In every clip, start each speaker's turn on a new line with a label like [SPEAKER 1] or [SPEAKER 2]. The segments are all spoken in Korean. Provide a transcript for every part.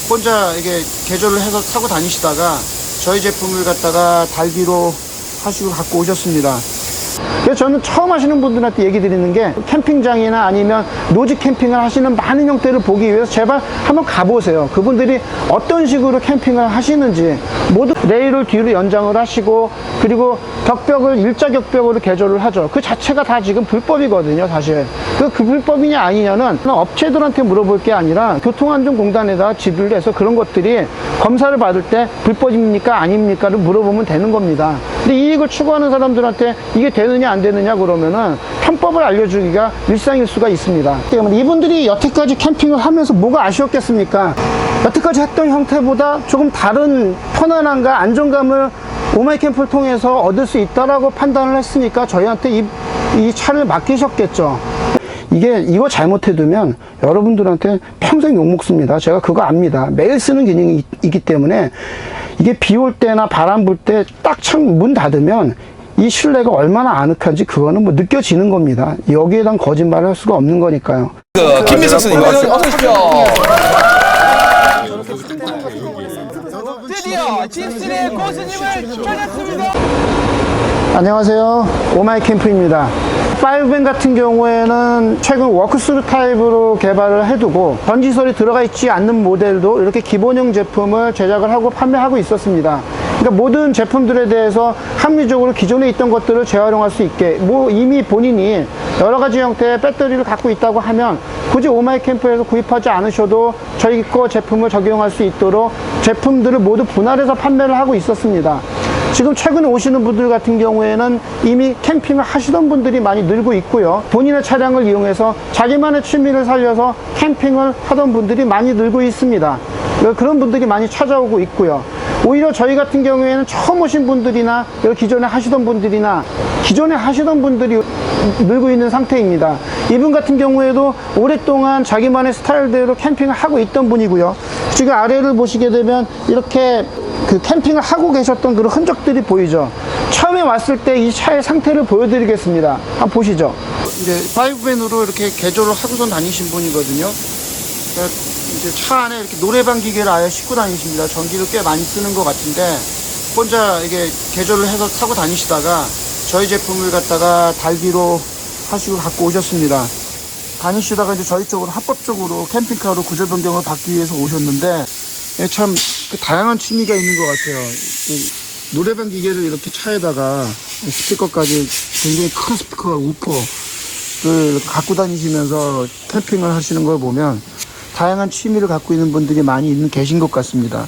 [SPEAKER 1] 혼자 이게 개조를 해서 타고 다니시다가 저희 제품을 갖다가 달기로 하시고 갖고 오셨습니다. 그래서 저는 처음 하시는 분들한테 얘기 드리는 게 캠핑장이나 아니면 노지 캠핑을 하시는 많은 형태를 보기 위해서 제발 한번 가보세요. 그분들이 어떤 식으로 캠핑을 하시는지 모두 레일을 뒤로 연장을 하시고 그리고 격벽을 일자 격벽으로 개조를 하죠. 그 자체가 다 지금 불법이거든요, 사실. 그 불법이냐 아니냐는 업체들한테 물어볼 게 아니라 교통안전공단에다 지도를 해서 그런 것들이 검사를 받을 때 불법입니까 아닙니까를 물어보면 되는 겁니다. 근데 이익을 추구하는 사람들한테 이게 되느냐 안 되느냐 그러면은 편법을 알려주기가 일상일 수가 있습니다. 때문에 이분들이 여태까지 캠핑을 하면서 뭐가 아쉬웠겠습니까? 여태까지 했던 형태보다 조금 다른 편안함과 안정감을 오마이캠프를 통해서 얻을 수 있다라고 판단을 했으니까 저희한테 이 차를 맡기셨겠죠. 이거 잘못해두면 여러분들한테 평생 욕먹습니다. 제가 그거 압니다. 매일 쓰는 기능이 있기 때문에 이게 비 올 때나 바람 불 때 딱 창 문 닫으면 이 실내가 얼마나 아늑한지 그거는 뭐 느껴지는 겁니다. 여기에 대한 거짓말을 할 수가 없는 거니까요.
[SPEAKER 2] 김민석 선생님 어서 오십시오. 드디어 집순의 고수님을 찾았습니다.
[SPEAKER 1] 안녕하세요. 오마이캠프입니다. 5밴 같은 경우에는 최근 워크스루 타입으로 개발을 해두고 전지설이 들어가 있지 않는 모델도 이렇게 기본형 제품을 제작을 하고 판매하고 있었습니다. 그러니까 모든 제품들에 대해서 합리적으로 기존에 있던 것들을 재활용할 수 있게 이미 본인이 여러 가지 형태의 배터리를 갖고 있다고 하면 굳이 오마이캠프에서 구입하지 않으셔도 저희 거 제품을 적용할 수 있도록 제품들을 모두 분할해서 판매를 하고 있었습니다. 지금 최근에 오시는 분들 같은 경우에는 이미 캠핑을 하시던 분들이 많이 늘고 있고요. 본인의 차량을 이용해서 자기만의 취미를 살려서 캠핑을 하던 분들이 많이 늘고 있습니다. 그런 분들이 많이 찾아오고 있고요. 오히려 저희 같은 경우에는 처음 오신 분들이나 기존에 하시던 분들이나 기존에 하시던 분들이 늘고 있는 상태입니다. 이분 같은 경우에도 오랫동안 자기만의 스타일대로 캠핑을 하고 있던 분이고요. 지금 아래를 보시게 되면 이렇게 그 캠핑을 하고 계셨던 그런 흔적들이 보이죠. 처음에 왔을 때 이 차의 상태를 보여드리겠습니다. 한번 보시죠. 이제 5밴으로 이렇게 개조를 하고선 다니신 분이거든요. 그러니까 이제 차 안에 이렇게 노래방 기계를 아예 싣고 다니십니다. 전기를 꽤 많이 쓰는 것 같은데 혼자 이게 개조를 해서 타고 다니시다가 저희 제품을 갖다가 달기로 하시고 갖고 오셨습니다. 다니시다가 이제 저희 쪽으로 합법적으로 캠핑카로 구조 변경을 받기 위해서 오셨는데 참 다양한 취미가 있는 것 같아요. 노래방 기계를 이렇게 차에다가 스피커까지 굉장히 큰 스피커와 우퍼를 갖고 다니시면서 캠핑을 하시는 걸 보면 다양한 취미를 갖고 있는 분들이 많이 계신 것 같습니다.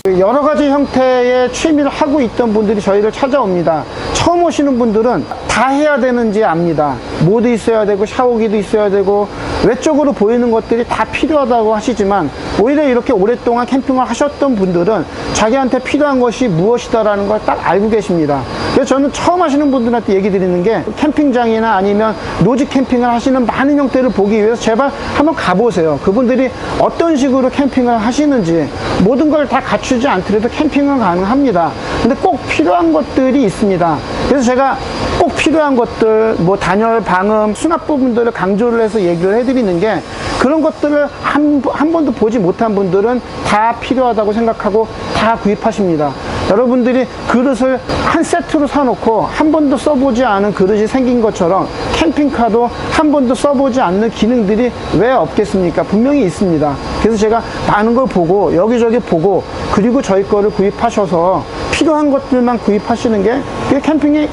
[SPEAKER 1] 여러 가지 형태의 취미를 하고 있던 분들이 저희를 찾아옵니다. 처음 오시는 분들은 다 해야 되는지 압니다. 모드 있어야 되고 샤워기도 있어야 되고 외적으로 보이는 것들이 다 필요하다고 하시지만 오히려 이렇게 오랫동안 캠핑을 하셨던 분들은 자기한테 필요한 것이 무엇이다라는 걸 딱 알고 계십니다. 그래서 저는 처음 하시는 분들한테 얘기 드리는 게 캠핑장이나 아니면 노지 캠핑을 하시는 많은 형태를 보기 위해서 제발 한번 가보세요. 그분들이 어떤 식으로 캠핑을 하시는지 모든 걸 다 갖추지 않더라도 캠핑은 가능합니다. 근데 꼭 필요한 것들이 있습니다. 그래서 제가 꼭 필요한 것들, 단열, 방음, 수납 부분들을 강조를 해서 얘기를 해드리는 게 그런 것들을 한 번도 보지 못한 분들은 다 필요하다고 생각하고 다 구입하십니다. 여러분들이 그릇을 한 세트로 사놓고 한 번도 써보지 않은 그릇이 생긴 것처럼 캠핑카도 한 번도 써보지 않는 기능들이 왜 없겠습니까? 분명히 있습니다. 그래서 제가 많은 걸 보고 여기저기 보고 그리고 저희 거를 구입하셔서 필요한 것들만 구입하시는 게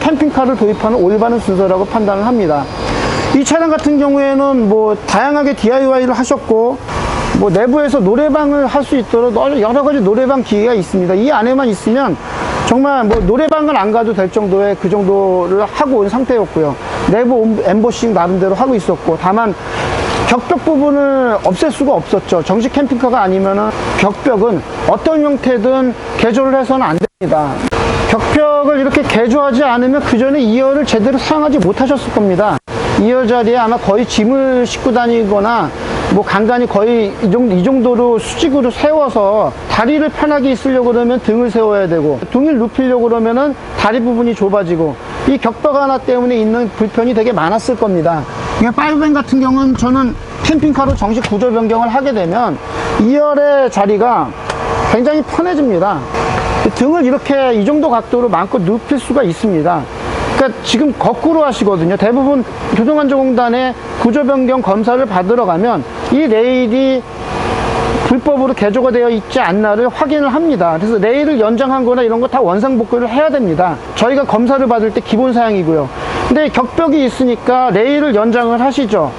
[SPEAKER 1] 캠핑카를 도입하는 올바른 순서라고 판단을 합니다. 이 차량 같은 경우에는 다양하게 DIY를 하셨고 내부에서 노래방을 할 수 있도록 여러 가지 노래방 기계가 있습니다. 이 안에만 있으면 정말 노래방을 안 가도 될 정도의 그 정도를 하고 온 상태였고요. 내부 엠보싱 나름대로 하고 있었고 다만 격벽 부분을 없앨 수가 없었죠. 정식 캠핑카가 아니면은 격벽은 어떤 형태든 개조를 해서는 안 됩니다. 격벽을 이렇게 개조하지 않으면 그 전에 2열을 제대로 사용하지 못하셨을 겁니다. 2열 자리에 아마 거의 짐을 싣고 다니거나 간간히 거의 이 정도로 수직으로 세워서 다리를 편하게 있으려고 그러면 등을 세워야 되고 등을 눕히려고 그러면은 다리 부분이 좁아지고 이 격벽 하나 때문에 있는 불편이 되게 많았을 겁니다. 그러니까 5밴 같은 경우는 저는 캠핑카로 정식 구조 변경을 하게 되면 2열의 자리가 굉장히 편해집니다. 등을 이렇게 이 정도 각도로 마음껏 눕힐 수가 있습니다. 그러니까 지금 거꾸로 하시거든요. 대부분 교통안전공단에 구조변경 검사를 받으러 가면 이 레일이 불법으로 개조가 되어 있지 않나를 확인을 합니다. 그래서 레일을 연장한 거나 이런 거 다 원상복구를 해야 됩니다. 저희가 검사를 받을 때 기본 사양이고요. 근데 격벽이 있으니까 레일을 연장을 하시죠.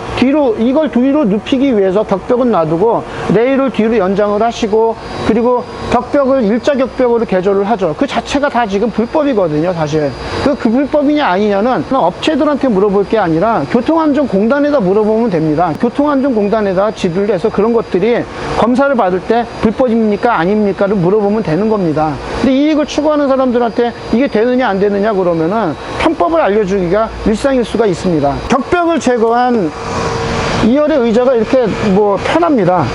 [SPEAKER 1] 이걸 뒤로 눕히기 위해서 격벽은 놔두고 레일을 뒤로 연장을 하시고, 그리고 격벽을 일자 격벽으로 개조를 하죠. 그 자체가 다 지금 불법이거든요, 사실. 그 불법이냐 아니냐는 업체들한테 물어볼 게 아니라 교통안전공단에다 물어보면 됩니다. 교통안전공단에다 지도를 해서 그런 것들이 검사를 받을 때 불법입니까 아닙니까를 물어보면 되는 겁니다. 근데 이익을 추구하는 사람들한테 이게 되느냐 안 되느냐 그러면은 편법을 알려주기가 일상일 수가 있습니다. 격벽을 제거한 2열의 의자가 이렇게 편합니다.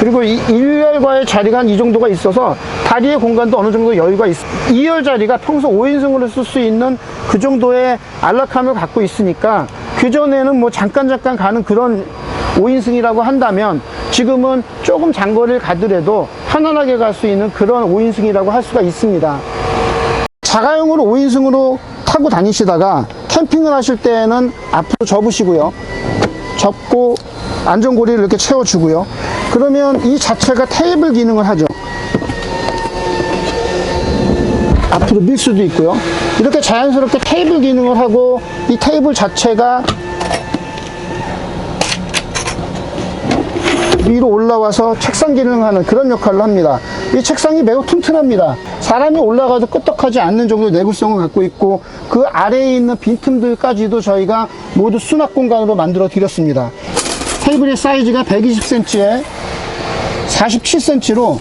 [SPEAKER 1] 그리고 1열과의 자리가 한 이 정도가 있어서 다리의 공간도 어느 정도 여유가 있습니다. 2열 자리가 평소 5인승으로 쓸 수 있는 그 정도의 안락함을 갖고 있으니까, 그전에는 잠깐 가는 그런 5인승이라고 한다면 지금은 조금 장거리를 가더라도 편안하게 갈 수 있는 그런 5인승이라고 할 수가 있습니다. 자가용으로 5인승으로 타고 다니시다가 캠핑을 하실 때는 앞으로 접으시고요. 접고 안전고리를 이렇게 채워주고요. 그러면 이 자체가 테이블 기능을 하죠. 앞으로 밀 수도 있고요. 이렇게 자연스럽게 테이블 기능을 하고, 이 테이블 자체가 위로 올라와서 책상 기능을 하는 그런 역할을 합니다. 이 책상이 매우 튼튼합니다. 사람이 올라가도 끄떡하지 않는 정도의 내구성을 갖고 있고, 그 아래에 있는 빈틈들까지도 저희가 모두 수납 공간으로 만들어 드렸습니다. 테이블의 사이즈가 120cm에 47cm로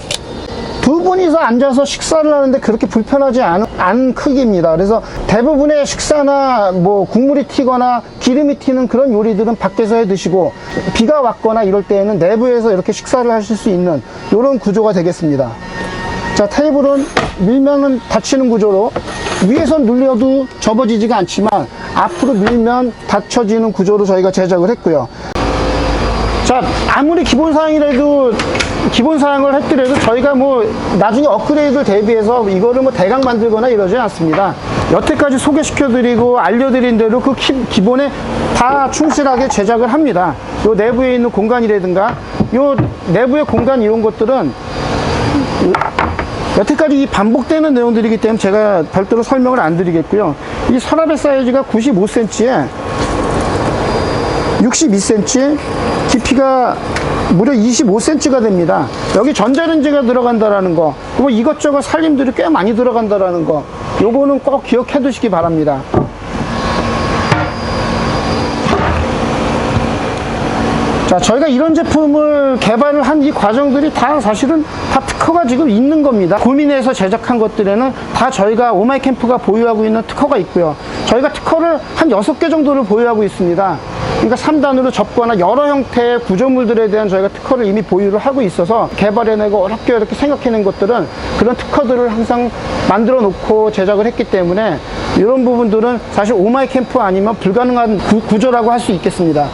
[SPEAKER 1] 두 분이서 앉아서 식사를 하는데 그렇게 불편하지 않은 크기입니다. 그래서 대부분의 식사나 국물이 튀거나 기름이 튀는 그런 요리들은 밖에서 해 드시고, 비가 왔거나 이럴 때에는 내부에서 이렇게 식사를 하실 수 있는 이런 구조가 되겠습니다. 자, 테이블은 밀면은 닫히는 구조로, 위에선 눌려도 접어지지가 않지만 앞으로 밀면 닫혀지는 구조로 저희가 제작을 했고요. 자, 아무리 기본 사양을 했더라도 저희가 나중에 업그레이드를 대비해서 이거를 대강 만들거나 이러지 않습니다. 여태까지 소개시켜드리고 알려드린 대로 그 기본에 다 충실하게 제작을 합니다. 요 내부에 있는 공간이라든가 요 내부의 공간 이런 것들은 여태까지 이 반복되는 내용들이기 때문에 제가 별도로 설명을 안 드리겠고요. 이 서랍의 사이즈가 95cm에 62cm, 깊이가 무려 25cm가 됩니다. 여기 전자레인지가 들어간다라는 거, 그리고 이것저것 살림들이 꽤 많이 들어간다라는 거, 요거는 꼭 기억해 두시기 바랍니다. 자, 저희가 이런 제품을 개발을 한 이 과정들이 다 사실은 다 특허가 지금 있는 겁니다. 고민해서 제작한 것들에는 다 저희가 오마이캠프가 보유하고 있는 특허가 있고요. 저희가 특허를 한 6개 정도를 보유하고 있습니다. 그러니까 3단으로 접거나 여러 형태의 구조물들에 대한 저희가 특허를 이미 보유를 하고 있어서, 개발해내고 어렵게 생각해낸 것들은 그런 특허들을 항상 만들어 놓고 제작을 했기 때문에 이런 부분들은 사실 오마이캠프 아니면 불가능한 구조라고 할 수 있겠습니다.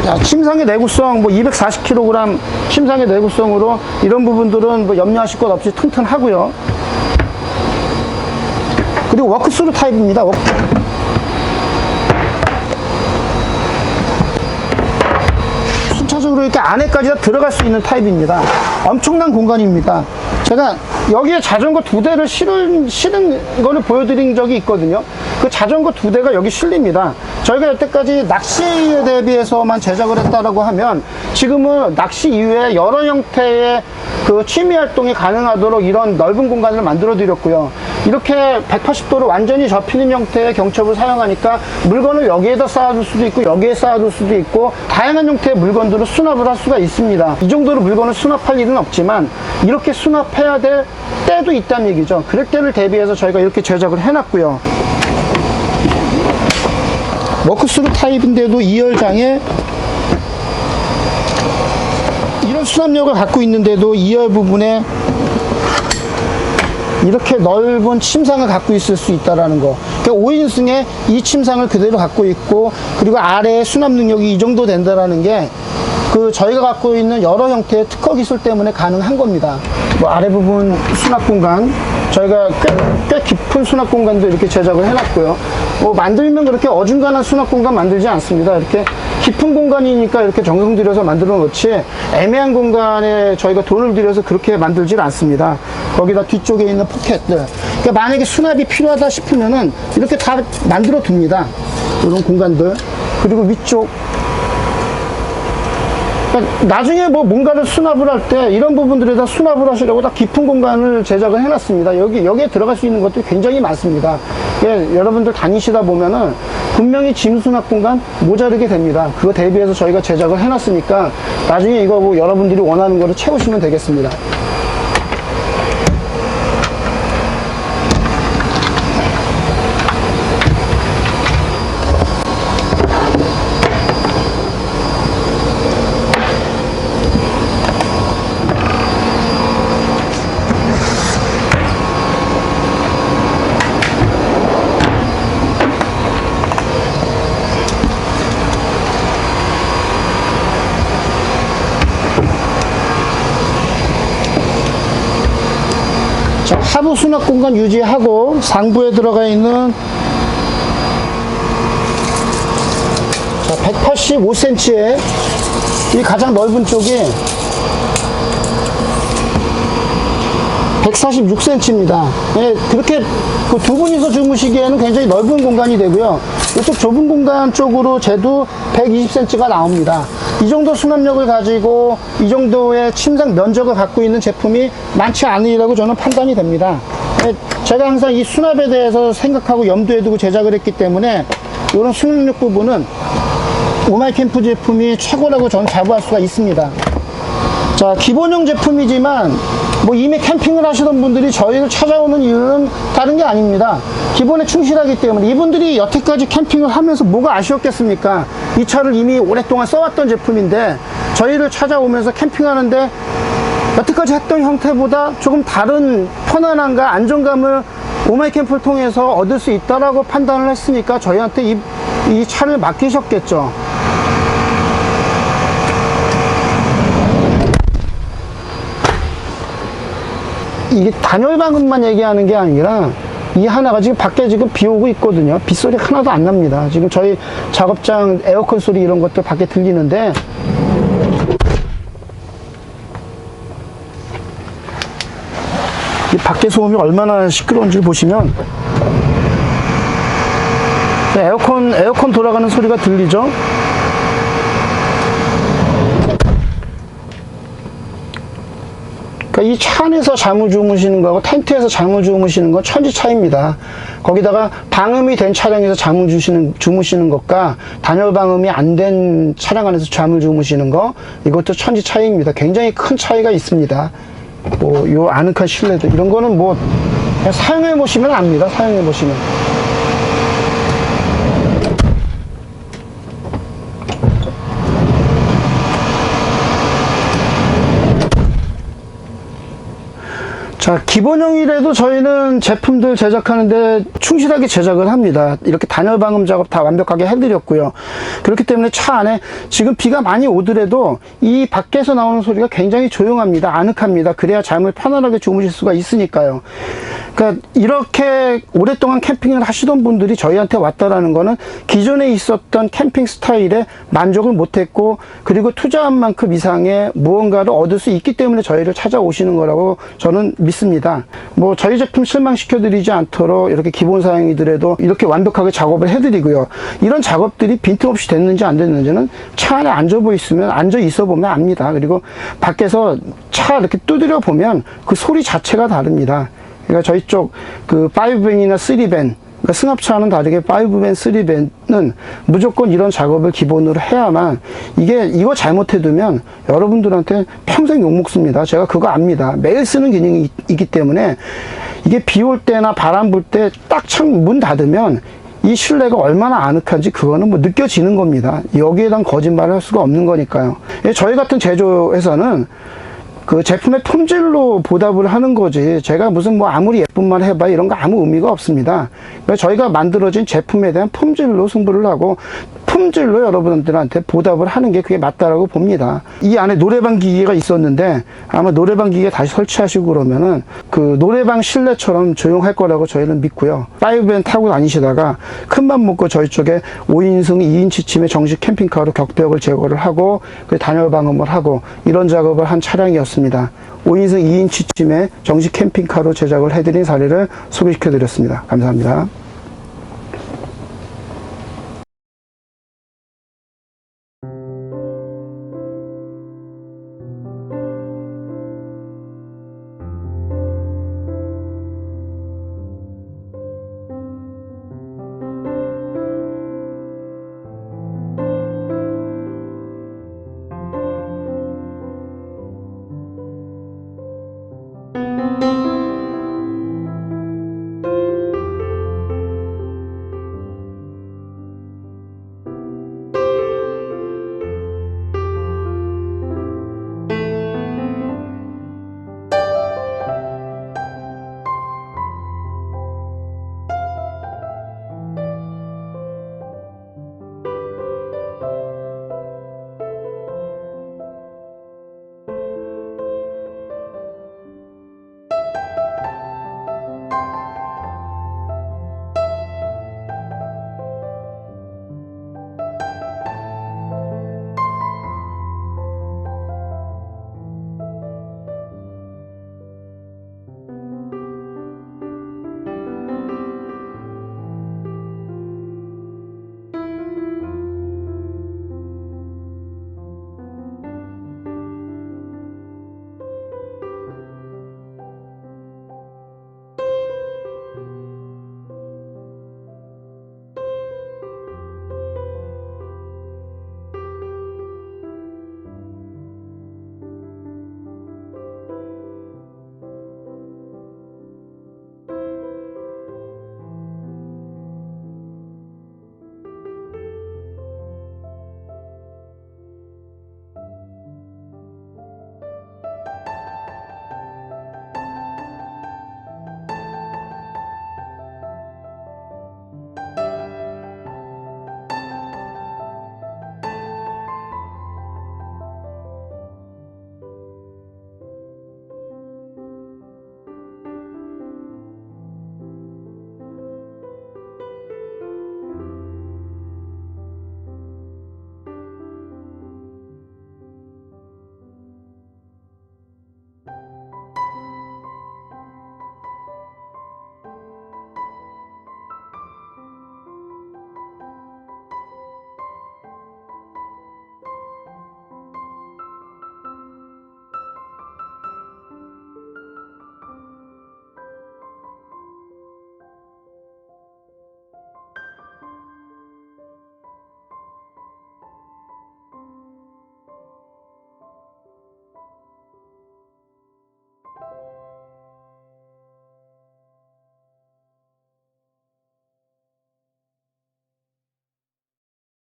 [SPEAKER 1] 자, 침상의 내구성 240kg 침상의 내구성으로 이런 부분들은 염려하실 것 없이 튼튼하고요. 그리고 워크스루 타입입니다. 순차적으로 이렇게 안에까지 다 들어갈 수 있는 타입입니다. 엄청난 공간입니다. 제가 여기에 자전거 2대를 실은 거를 보여드린 적이 있거든요. 그 자전거 2대가 여기 실립니다. 저희가 여태까지 낚시에 대비해서만 제작을 했다라고 하면, 지금은 낚시 이외에 여러 형태의 그 취미 활동이 가능하도록 이런 넓은 공간을 만들어 드렸고요. 이렇게 180도로 완전히 접히는 형태의 경첩을 사용하니까 물건을 여기에다 쌓아둘 수도 있고 여기에 쌓아둘 수도 있고, 다양한 형태의 물건들을 수납을 할 수가 있습니다. 이 정도로 물건을 수납할 일은 없지만 이렇게 수납해야 될 때도 있다는 얘기죠. 그럴 때를 대비해서 저희가 이렇게 제작을 해놨고요. 워크스루 타입인데도 2열장에 이런 수납력을 갖고 있는데도 2열 부분에 이렇게 넓은 침상을 갖고 있을 수 있다는 거. 그러니까 5인승에 이 침상을 그대로 갖고 있고, 그리고 아래에 수납 능력이 이 정도 된다는 게 그 저희가 갖고 있는 여러 형태의 특허 기술 때문에 가능한 겁니다. 뭐 아래 부분 수납 공간, 저희가 꽤 깊은 수납 공간도 이렇게 제작을 해놨고요. 뭐 만들면 그렇게 어중간한 수납 공간 만들지 않습니다. 이렇게 깊은 공간이니까 이렇게 정성 들여서 만들어 놓지, 애매한 공간에 저희가 돈을 들여서 그렇게 만들질 않습니다. 거기다 뒤쪽에 있는 포켓들, 그러니까 만약에 수납이 필요하다 싶으면은 이렇게 다 만들어 둡니다. 이런 공간들. 그리고 위쪽, 그러니까 나중에 뭐 뭔가를 수납을 할 때 이런 부분들에다 수납을 하시려고 다 깊은 공간을 제작을 해놨습니다. 여기에 들어갈 수 있는 것도 굉장히 많습니다. 예, 여러분들 다니시다 보면은 분명히 짐 수납 공간 모자르게 됩니다. 그거 대비해서 저희가 제작을 해놨으니까 나중에 이거 뭐 여러분들이 원하는 거를 채우시면 되겠습니다. 자, 하부 수납 공간 유지하고 상부에 들어가 있는 185cm의 이 가장 넓은 쪽이 146cm입니다. 예, 그렇게 그 두 분이서 주무시기에는 굉장히 넓은 공간이 되고요. 이쪽 좁은 공간 쪽으로 재도 120cm가 나옵니다. 이 정도 수납력을 가지고 이 정도의 침상 면적을 갖고 있는 제품이 많지 않으리라고 저는 판단이 됩니다. 예, 제가 항상 이 수납에 대해서 생각하고 염두에 두고 제작을 했기 때문에 이런 수납력 부분은 오마이캠프 제품이 최고라고 저는 자부할 수가 있습니다. 자, 기본형 제품이지만 뭐 이미 캠핑을 하시던 분들이 저희를 찾아오는 이유는 다른 게 아닙니다. 기본에 충실하기 때문에. 이분들이 여태까지 캠핑을 하면서 뭐가 아쉬웠겠습니까? 이 차를 이미 오랫동안 써왔던 제품인데 저희를 찾아오면서 캠핑하는데 여태까지 했던 형태보다 조금 다른 편안함과 안정감을 오마이캠프를 통해서 얻을 수 있다라고 판단을 했으니까 저희한테 이 차를 맡기셨겠죠. 이게 단열방음만 얘기하는 게 아니라 이 하나가 지금 밖에 지금 비 오고 있거든요. 빗소리 하나도 안 납니다. 지금 저희 작업장 에어컨 소리 이런 것들 밖에 들리는데 이 밖에 소음이 얼마나 시끄러운지 보시면 에어컨 돌아가는 소리가 들리죠? 이 차 안에서 잠을 주무시는 거하고 텐트에서 잠을 주무시는 건 천지 차이입니다. 거기다가 방음이 된 차량에서 잠을 주무시는 것과 단열 방음이 안 된 차량 안에서 잠을 주무시는 거, 이것도 천지 차이입니다. 굉장히 큰 차이가 있습니다. 뭐 요 아늑한 실내도 이런 거는 뭐 그냥 사용해 보시면 압니다. 사용해 보시면. 자, 기본형이라도 저희는 제품들 제작하는데 충실하게 제작을 합니다. 이렇게 단열 방음 작업 다 완벽하게 해드렸고요. 그렇기 때문에 차 안에 지금 비가 많이 오더라도 이 밖에서 나오는 소리가 굉장히 조용합니다. 아늑합니다. 그래야 잠을 편안하게 주무실 수가 있으니까요. 그러니까 이렇게 오랫동안 캠핑을 하시던 분들이 저희한테 왔다라는 거는 기존에 있었던 캠핑 스타일에 만족을 못했고, 그리고 투자한 만큼 이상의 무언가를 얻을 수 있기 때문에 저희를 찾아오시는 거라고 저는 믿습니다. 뭐 저희 제품 실망시켜드리지 않도록 이렇게 기본 사양이더라도 이렇게 완벽하게 작업을 해드리고요. 이런 작업들이 빈틈없이 됐는지 안 됐는지는 차 안에 앉아 있어 보면 압니다. 그리고 밖에서 차 이렇게 두드려 보면 그 소리 자체가 다릅니다. 그러니까 저희 쪽 그 5밴이나 3밴, 그러니까 승합차와는 다르게 5밴, 3밴은 무조건 이런 작업을 기본으로 해야만, 이거 잘못해두면 여러분들한테 평생 욕먹습니다. 제가 그거 압니다. 매일 쓰는 기능이 있기 때문에 이게 비 올 때나 바람 불 때 딱 창 문 닫으면 이 실내가 얼마나 아늑한지 그거는 뭐 느껴지는 겁니다. 여기에 대한 거짓말을 할 수가 없는 거니까요. 저희 같은 제조회사는 그 제품의 품질로 보답을 하는 거지, 제가 무슨 뭐 아무리 예쁜 말 해봐 이런 거 아무 의미가 없습니다. 저희가 만들어진 제품에 대한 품질로 승부를 하고, 품질로 여러분들한테 보답을 하는 게 그게 맞다라고 봅니다. 이 안에 노래방 기계가 있었는데 아마 노래방 기계 다시 설치하시고 그러면은 그 노래방 실내처럼 조용할 거라고 저희는 믿고요. 5밴 타고 다니시다가 큰맘 먹고 저희 쪽에 5인승 2인치 침의 정식 캠핑카로 격벽을 제거를 하고 그 단열 방음을 하고 이런 작업을 한 차량이었습니다. 5인승 2인치 침의 정식 캠핑카로 제작을 해드린 사례를 소개시켜 드렸습니다. 감사합니다.